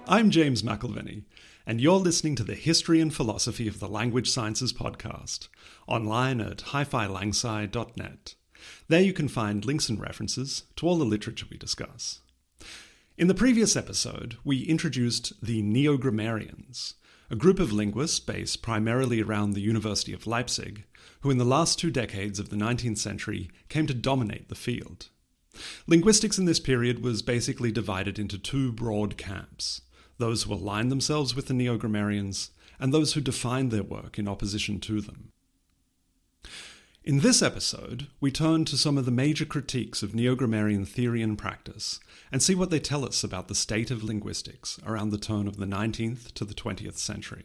I'm James McElveny, and you're listening to the History and Philosophy of the Language Sciences podcast, online at hifilangsi.net. There you can find links and references to all the literature we discuss. In the previous episode, we introduced the Neogrammarians, a group of linguists based primarily around the University of Leipzig, who in the last 2 decades of the 19th century came to dominate the field. Linguistics in this period was basically divided into 2 broad camps: those who aligned themselves with the Neogrammarians, and those who defined their work in opposition to them. In this episode, we turn to some of the major critiques of Neogrammarian theory and practice, and see what they tell us about the state of linguistics around the turn of the 19th to the 20th century.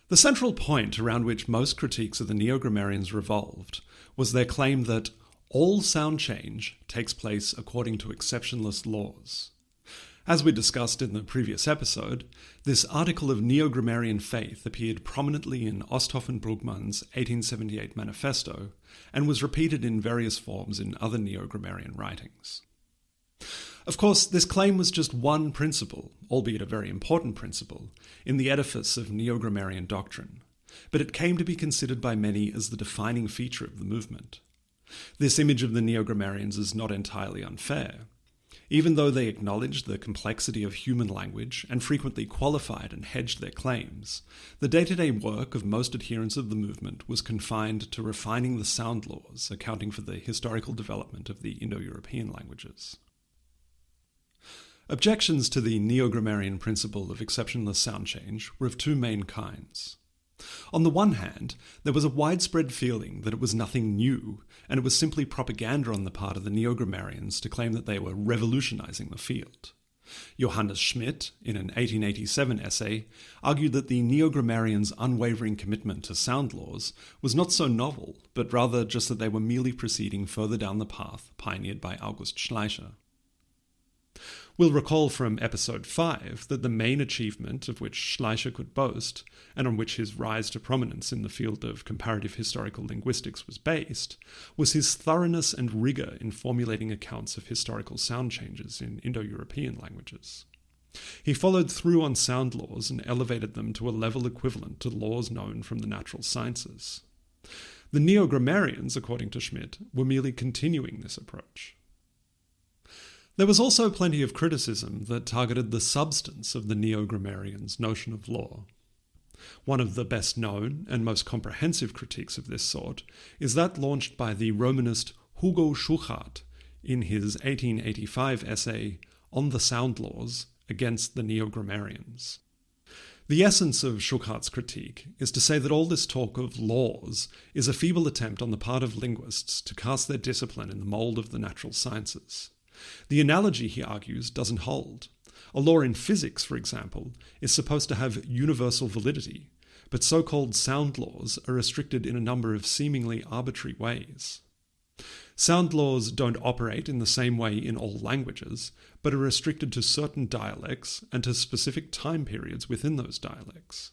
The central point around which most critiques of the Neogrammarians revolved was their claim that all sound change takes place according to exceptionless laws. As we discussed in the previous episode, this article of Neogrammarian faith appeared prominently in Osthoff and Brugmann's 1878 manifesto, and was repeated in various forms in other Neogrammarian writings. Of course, this claim was just one principle, albeit a very important principle, in the edifice of Neogrammarian doctrine, but it came to be considered by many as the defining feature of the movement. This image of the Neogrammarians is not entirely unfair. Even though they acknowledged the complexity of human language and frequently qualified and hedged their claims, the day-to-day work of most adherents of the movement was confined to refining the sound laws, accounting for the historical development of the Indo-European languages. Objections to the Neogrammarian principle of exceptionless sound change were of 2 main kinds. On the one hand, there was a widespread feeling that it was nothing new, and it was simply propaganda on the part of the Neogrammarians to claim that they were revolutionizing the field. Johannes Schmidt, in an 1887 essay, argued that the Neogrammarians' unwavering commitment to sound laws was not so novel, but rather just that they were merely proceeding further down the path pioneered by August Schleicher. We'll recall from episode 5 that the main achievement of which Schleicher could boast, and on which his rise to prominence in the field of comparative historical linguistics was based, was his thoroughness and rigour in formulating accounts of historical sound changes in Indo-European languages. He followed through on sound laws and elevated them to a level equivalent to laws known from the natural sciences. The Neogrammarians, according to Schmidt, were merely continuing this approach. There was also plenty of criticism that targeted the substance of the Neogrammarians' notion of law. One of the best known and most comprehensive critiques of this sort is that launched by the Romanist Hugo Schuchardt in his 1885 essay On the Sound Laws against the Neogrammarians. The essence of Schuchardt's critique is to say that all this talk of laws is a feeble attempt on the part of linguists to cast their discipline in the mould of the natural sciences. The analogy, he argues, doesn't hold. A law in physics, for example, is supposed to have universal validity, but so-called sound laws are restricted in a number of seemingly arbitrary ways. Sound laws don't operate in the same way in all languages, but are restricted to certain dialects and to specific time periods within those dialects.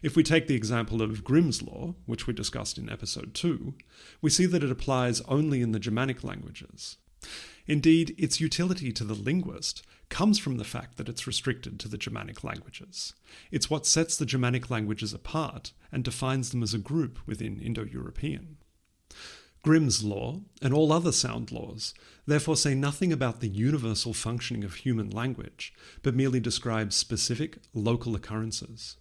If we take the example of Grimm's law, which we discussed in episode 2, we see that it applies only in the Germanic languages. Indeed, its utility to the linguist comes from the fact that it's restricted to the Germanic languages. It's what sets the Germanic languages apart and defines them as a group within Indo-European. Grimm's law, and all other sound laws, therefore say nothing about the universal functioning of human language, but merely describe specific, local occurrences.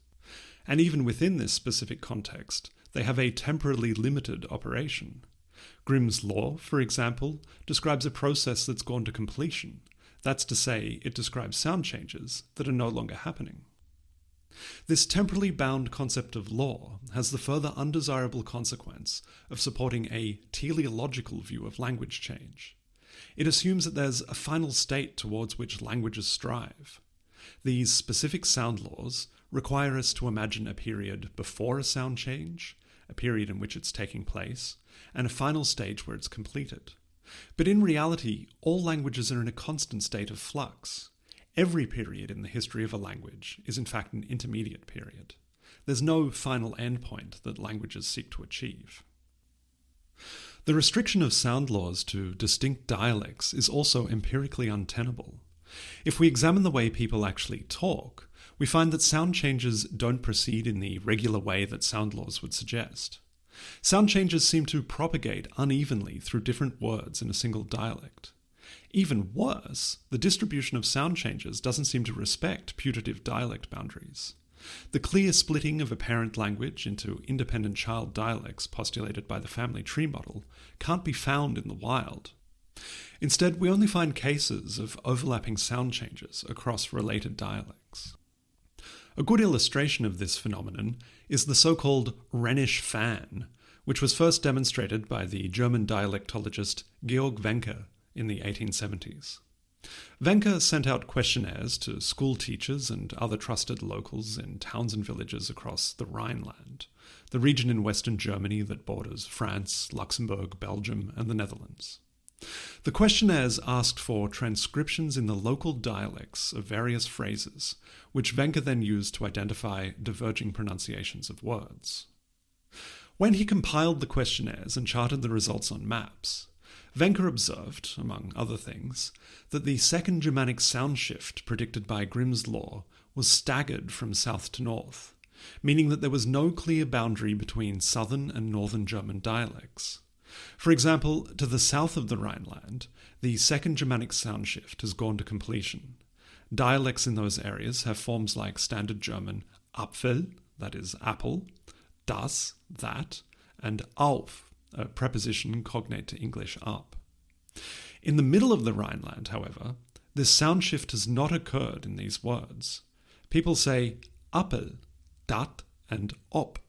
And even within this specific context, they have a temporally limited operation. Grimm's law, for example, describes a process that's gone to completion. That's to say, it describes sound changes that are no longer happening. This temporally bound concept of law has the further undesirable consequence of supporting a teleological view of language change. It assumes that there's a final state towards which languages strive. These specific sound laws require us to imagine a period before a sound change, a period in which it's taking place, and a final stage where it's completed. But in reality, all languages are in a constant state of flux. Every period in the history of a language is in fact an intermediate period. There's no final endpoint that languages seek to achieve. The restriction of sound laws to distinct dialects is also empirically untenable. If we examine the way people actually talk, we find that sound changes don't proceed in the regular way that sound laws would suggest. Sound changes seem to propagate unevenly through different words in a single dialect. Even worse, the distribution of sound changes doesn't seem to respect putative dialect boundaries. The clear splitting of a parent language into independent child dialects postulated by the family tree model can't be found in the wild. Instead, we only find cases of overlapping sound changes across related dialects. A good illustration of this phenomenon is the so-called Rhenish fan, which was first demonstrated by the German dialectologist Georg Wencker in the 1870s. Wencker sent out questionnaires to school teachers and other trusted locals in towns and villages across the Rhineland, the region in western Germany that borders France, Luxembourg, Belgium, and the Netherlands. The questionnaires asked for transcriptions in the local dialects of various phrases, which Wencker then used to identify diverging pronunciations of words. When he compiled the questionnaires and charted the results on maps, Wencker observed, among other things, that the second Germanic sound shift predicted by Grimm's law was staggered from south to north, meaning that there was no clear boundary between southern and northern German dialects. For example, to the south of the Rhineland, the second Germanic sound shift has gone to completion. Dialects in those areas have forms like Standard German Apfel, that is apple, das, that, and auf, a preposition cognate to English up. In the middle of the Rhineland, however, this sound shift has not occurred in these words. People say appel, dat, and op.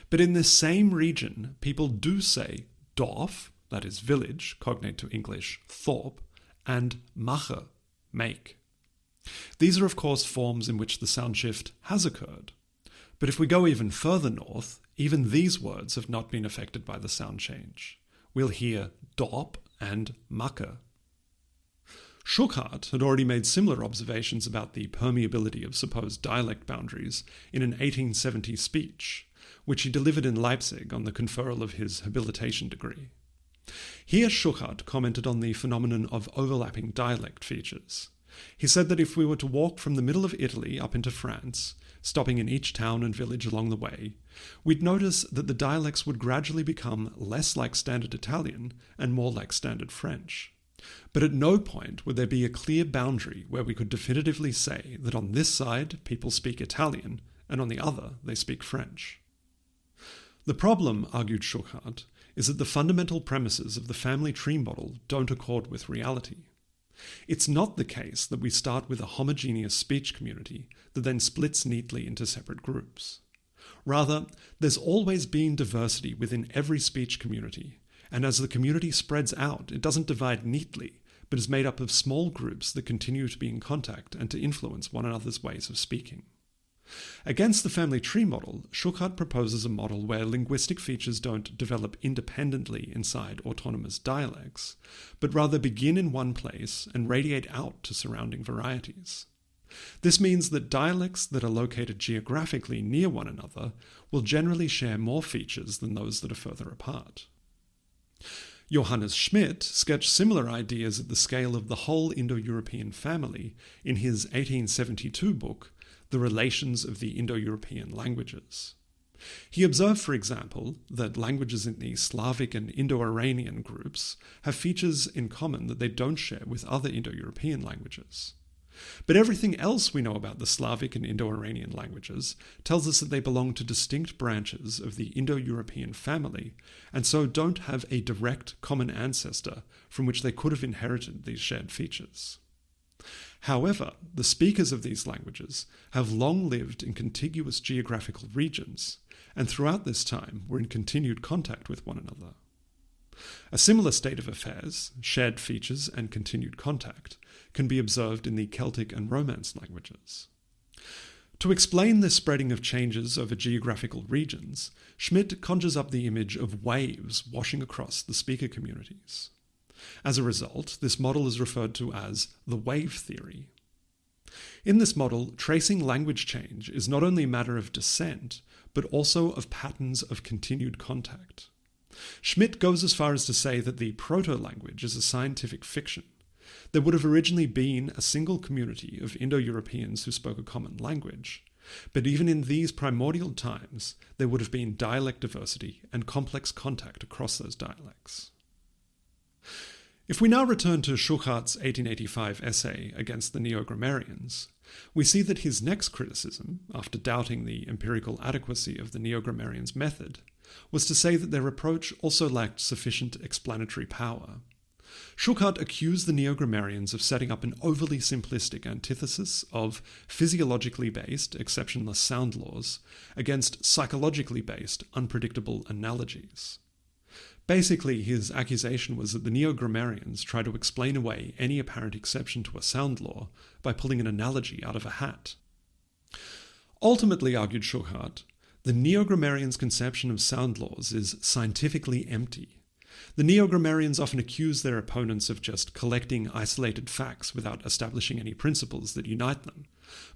But in this same region, people do say Dorf, that is village, cognate to English Thorp, and Mache, make. These are of course forms in which the sound shift has occurred. But if we go even further north, even these words have not been affected by the sound change. We'll hear Dorp and Macke. Schuchardt had already made similar observations about the permeability of supposed dialect boundaries in an 1870 speech, which he delivered in Leipzig on the conferral of his habilitation degree. Here Schuchardt commented on the phenomenon of overlapping dialect features. He said that if we were to walk from the middle of Italy up into France, stopping in each town and village along the way, we'd notice that the dialects would gradually become less like Standard Italian and more like Standard French. But at no point would there be a clear boundary where we could definitively say that on this side people speak Italian and on the other they speak French. The problem, argued Schuchardt, is that the fundamental premises of the family tree model don't accord with reality. It's not the case that we start with a homogeneous speech community that then splits neatly into separate groups. Rather, there's always been diversity within every speech community, and as the community spreads out, it doesn't divide neatly, but is made up of small groups that continue to be in contact and to influence one another's ways of speaking. Against the family tree model, Schuchardt proposes a model where linguistic features don't develop independently inside autonomous dialects, but rather begin in one place and radiate out to surrounding varieties. This means that dialects that are located geographically near one another will generally share more features than those that are further apart. Johannes Schmidt sketched similar ideas at the scale of the whole Indo-European family in his 1872 book, The Relations of the Indo-European Languages. He observed, for example, that languages in the Slavic and Indo-Iranian groups have features in common that they don't share with other Indo-European languages. But everything else we know about the Slavic and Indo-Iranian languages tells us that they belong to distinct branches of the Indo-European family, and so don't have a direct common ancestor from which they could have inherited these shared features. However, the speakers of these languages have long lived in contiguous geographical regions, and throughout this time were in continued contact with one another. A similar state of affairs, shared features and continued contact, can be observed in the Celtic and Romance languages. To explain this spreading of changes over geographical regions, Schmidt conjures up the image of waves washing across the speaker communities. As a result, this model is referred to as the wave theory. In this model, tracing language change is not only a matter of descent, but also of patterns of continued contact. Schmidt goes as far as to say that the proto-language is a scientific fiction, There would have originally been a single community of Indo-Europeans who spoke a common language, but even in these primordial times, there would have been dialect diversity and complex contact across those dialects. If we now return to Schuchart's 1885 essay against the Neogrammarians, we see that his next criticism, after doubting the empirical adequacy of the Neogrammarians' method, was to say that their approach also lacked sufficient explanatory power. Schuchardt accused the Neogrammarians of setting up an overly simplistic antithesis of physiologically based, exceptionless sound laws against psychologically based, unpredictable analogies. Basically, his accusation was that the Neogrammarians try to explain away any apparent exception to a sound law by pulling an analogy out of a hat. Ultimately, argued Schuchardt, the Neogrammarians' conception of sound laws is scientifically empty. The Neogrammarians often accuse their opponents of just collecting isolated facts without establishing any principles that unite them.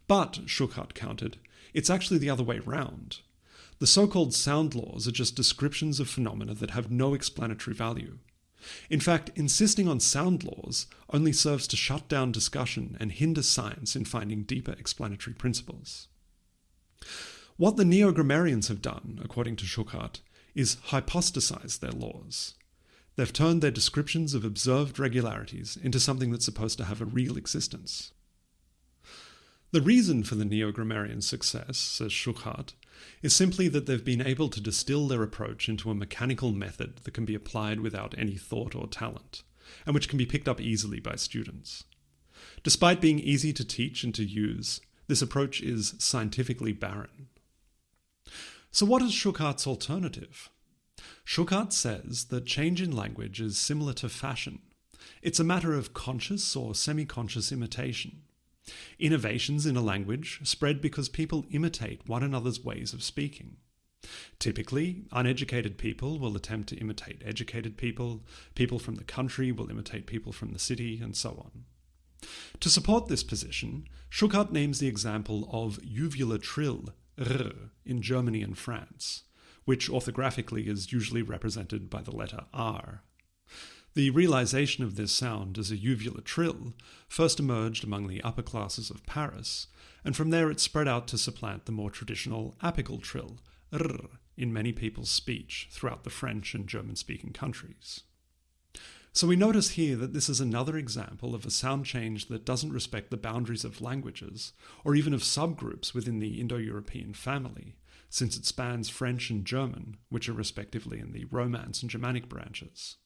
But, Schuchardt countered, it's actually the other way round. The so-called sound laws are just descriptions of phenomena that have no explanatory value. In fact, insisting on sound laws only serves to shut down discussion and hinder science in finding deeper explanatory principles. What the Neogrammarians have done, according to Schuchardt, is hypostasize their laws. They've turned their descriptions of observed regularities into something that's supposed to have a real existence. The reason for the Neogrammarian success, says Schuchardt, is simply that they've been able to distill their approach into a mechanical method that can be applied without any thought or talent, and which can be picked up easily by students. Despite being easy to teach and to use, this approach is scientifically barren. So what is Schuchart's alternative? Schuchardt says that change in language is similar to fashion. It's a matter of conscious or semi-conscious imitation. Innovations in a language spread because people imitate one another's ways of speaking. Typically, uneducated people will attempt to imitate educated people, people from the country will imitate people from the city, and so on. To support this position, Schuchardt names the example of uvular trill, r, in Germany and France, which orthographically is usually represented by the letter r. The realization of this sound as a uvular trill first emerged among the upper classes of Paris, and from there it spread out to supplant the more traditional apical trill, r, in many people's speech throughout the French and German-speaking countries. So we notice here that this is another example of a sound change that doesn't respect the boundaries of languages, or even of subgroups within the Indo-European family, since it spans French and German, which are respectively in the Romance and Germanic branches.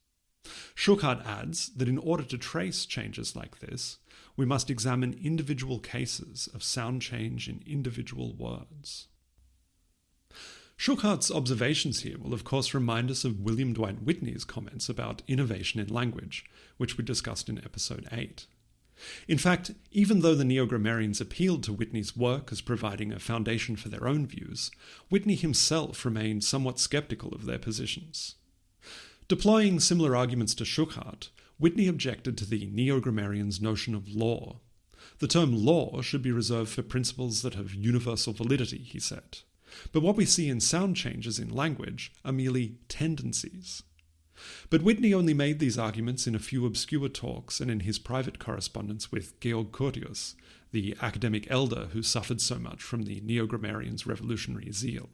Schuchardt adds that in order to trace changes like this, we must examine individual cases of sound change in individual words. Schuchart's observations here will of course remind us of William Dwight Whitney's comments about innovation in language, which we discussed in episode 8. In fact, even though the Neogrammarians appealed to Whitney's work as providing a foundation for their own views, Whitney himself remained somewhat skeptical of their positions. Deploying similar arguments to Schuchardt, Whitney objected to the Neogrammarians' notion of law. The term law should be reserved for principles that have universal validity, he said. But what we see in sound changes in language are merely tendencies. But Whitney only made these arguments in a few obscure talks and in his private correspondence with Georg Curtius, the academic elder who suffered so much from the Neogrammarians' revolutionary zeal.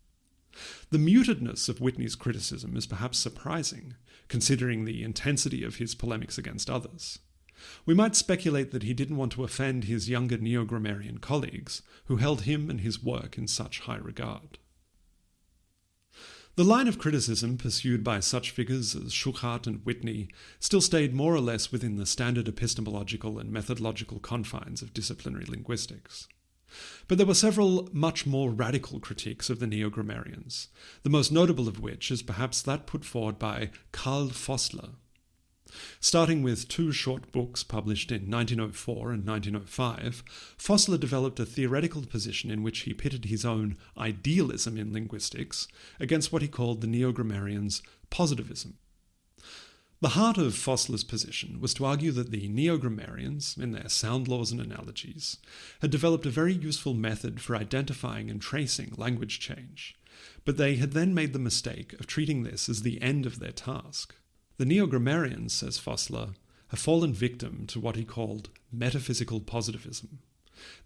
The mutedness of Whitney's criticism is perhaps surprising, considering the intensity of his polemics against others. We might speculate that he didn't want to offend his younger Neogrammarian colleagues, who held him and his work in such high regard. The line of criticism pursued by such figures as Schuchardt and Whitney still stayed more or less within the standard epistemological and methodological confines of disciplinary linguistics. But there were several much more radical critiques of the Neogrammarians, the most notable of which is perhaps that put forward by Karl Vossler. Starting with two short books published in 1904 and 1905, Vossler developed a theoretical position in which he pitted his own idealism in linguistics against what he called the Neogrammarians' positivism. The heart of Vossler's position was to argue that the Neogrammarians, in their sound laws and analogies, had developed a very useful method for identifying and tracing language change, but they had then made the mistake of treating this as the end of their task. The Neogrammarians, says Vossler, have fallen victim to what he called metaphysical positivism.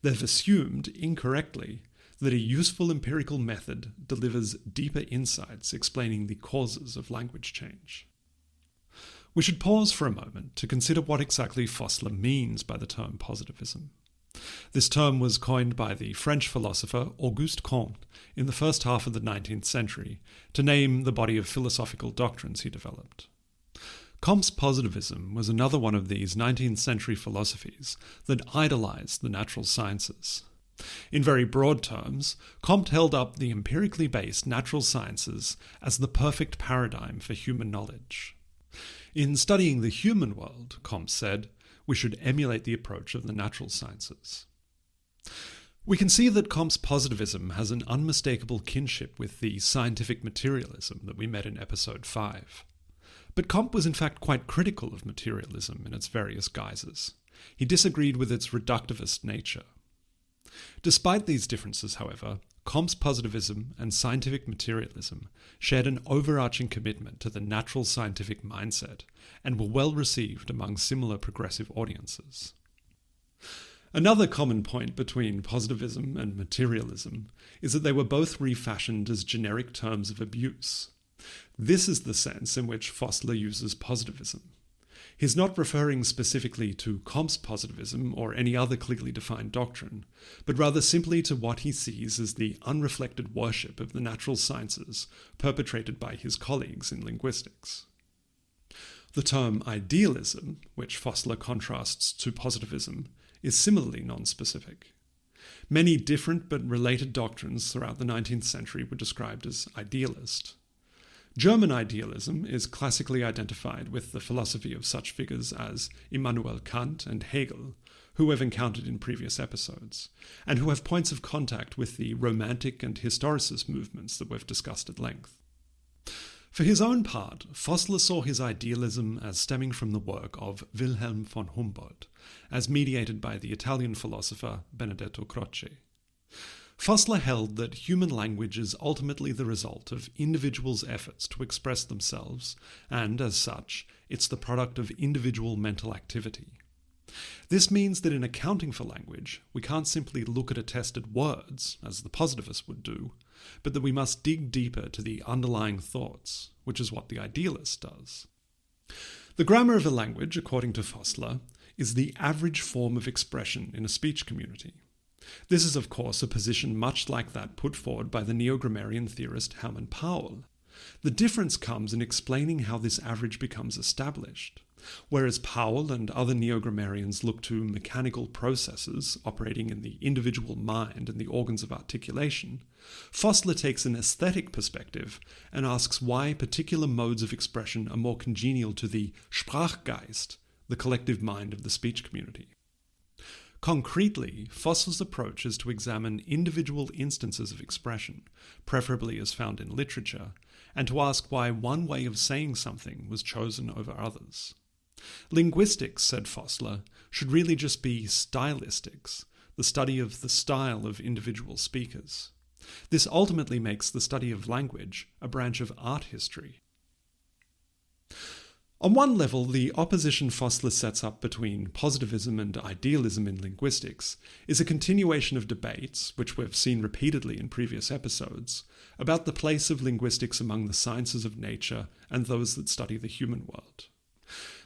They've assumed, incorrectly, that a useful empirical method delivers deeper insights explaining the causes of language change. We should pause for a moment to consider what exactly Vossler means by the term positivism. This term was coined by the French philosopher Auguste Comte in the first half of the 19th century to name the body of philosophical doctrines he developed. Comte's positivism was another one of these 19th century philosophies that idolized the natural sciences. In very broad terms, Comte held up the empirically based natural sciences as the perfect paradigm for human knowledge. In studying the human world, Comte said, we should emulate the approach of the natural sciences. We can see that Comte's positivism has an unmistakable kinship with the scientific materialism that we met in episode 5. But Comte was in fact quite critical of materialism in its various guises. He disagreed with its reductivist nature. Despite these differences, however, Comte's positivism and scientific materialism shared an overarching commitment to the natural scientific mindset and were well received among similar progressive audiences. Another common point between positivism and materialism is that they were both refashioned as generic terms of abuse. This is the sense in which Vossler uses positivism. He's not referring specifically to Comte's positivism or any other clearly defined doctrine, but rather simply to what he sees as the unreflected worship of the natural sciences perpetrated by his colleagues in linguistics. The term idealism, which Vossler contrasts to positivism, is similarly non-specific. Many different but related doctrines throughout the 19th century were described as idealist. German idealism is classically identified with the philosophy of such figures as Immanuel Kant and Hegel, who we've encountered in previous episodes, and who have points of contact with the Romantic and Historicist movements that we've discussed at length. For his own part, Vossler saw his idealism as stemming from the work of Wilhelm von Humboldt, as mediated by the Italian philosopher Benedetto Croce. Vossler held that human language is ultimately the result of individuals' efforts to express themselves, and, as such, it's the product of individual mental activity. This means that in accounting for language, we can't simply look at attested words, as the positivists would do, but that we must dig deeper to the underlying thoughts, which is what the idealist does. The grammar of a language, according to Vossler, is the average form of expression in a speech community. This is, of course, a position much like that put forward by the Neogrammarian theorist Hermann Paul. The difference comes in explaining how this average becomes established. Whereas Paul and other Neogrammarians look to mechanical processes operating in the individual mind and the organs of articulation, Vossler takes an aesthetic perspective and asks why particular modes of expression are more congenial to the Sprachgeist, the collective mind of the speech community. Concretely, Vossler's approach is to examine individual instances of expression, preferably as found in literature, and to ask why one way of saying something was chosen over others. Linguistics, said Vossler, should really just be stylistics, the study of the style of individual speakers. This ultimately makes the study of language a branch of art history. On one level, the opposition Vossler sets up between positivism and idealism in linguistics is a continuation of debates, which we've seen repeatedly in previous episodes, about the place of linguistics among the sciences of nature and those that study the human world.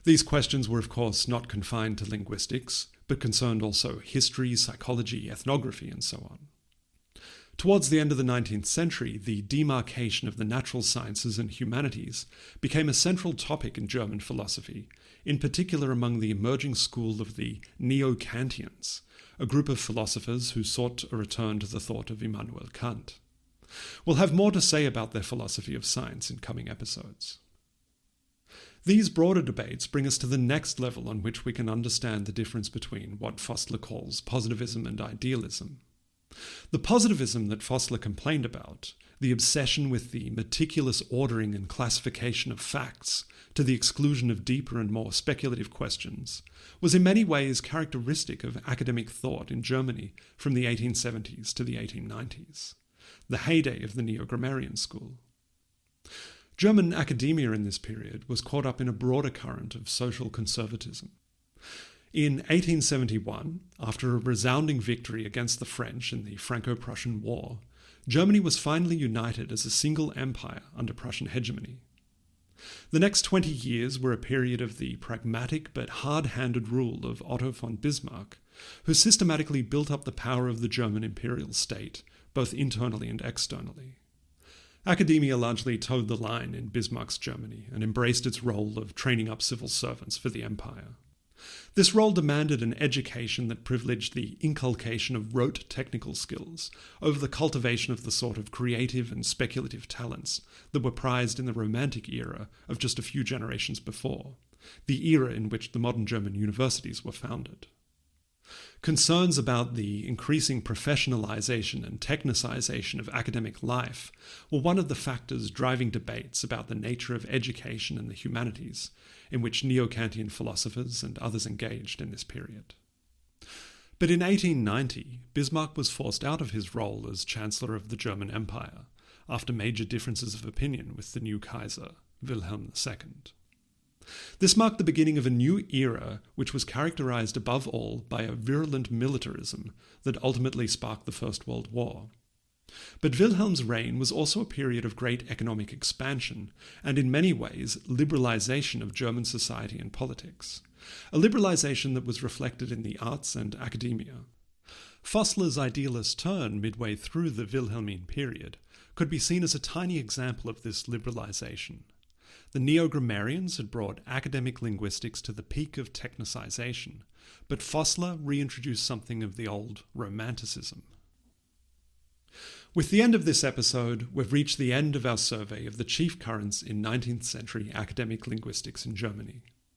These questions were, of course, not confined to linguistics, but concerned also history, psychology, ethnography, and so on. Towards the end of the 19th century, the demarcation of the natural sciences and humanities became a central topic in German philosophy, in particular among the emerging school of the Neo-Kantians, a group of philosophers who sought a return to the thought of Immanuel Kant. We'll have more to say about their philosophy of science in coming episodes. These broader debates bring us to the next level on which we can understand the difference between what Vossler calls positivism and idealism. The positivism that Vossler complained about, the obsession with the meticulous ordering and classification of facts to the exclusion of deeper and more speculative questions, was in many ways characteristic of academic thought in Germany from the 1870s to the 1890s, the heyday of the Neogrammarian school. German academia in this period was caught up in a broader current of social conservatism. In 1871, after a resounding victory against the French in the Franco-Prussian War, Germany was finally united as a single empire under Prussian hegemony. The next 20 years were a period of the pragmatic but hard-handed rule of Otto von Bismarck, who systematically built up the power of the German imperial state, both internally and externally. Academia largely toed the line in Bismarck's Germany and embraced its role of training up civil servants for the empire. This role demanded an education that privileged the inculcation of rote technical skills over the cultivation of the sort of creative and speculative talents that were prized in the Romantic era of just a few generations before, the era in which the modern German universities were founded. Concerns about the increasing professionalization and technicization of academic life were one of the factors driving debates about the nature of education in the humanities, in which Neo-Kantian philosophers and others engaged in this period. But in 1890, Bismarck was forced out of his role as Chancellor of the German Empire, after major differences of opinion with the new Kaiser, Wilhelm II. This marked the beginning of a new era which was characterized above all by a virulent militarism that ultimately sparked the First World War. But Wilhelm's reign was also a period of great economic expansion and in many ways liberalization of German society and politics, a liberalization that was reflected in the arts and academia. Vossler's idealist turn midway through the Wilhelmine period could be seen as a tiny example of this liberalization. The Neogrammarians had brought academic linguistics to the peak of technicization, but Vossler reintroduced something of the old romanticism. With the end of this episode, we've reached the end of our survey of the chief currents in 19th century academic linguistics in Germany.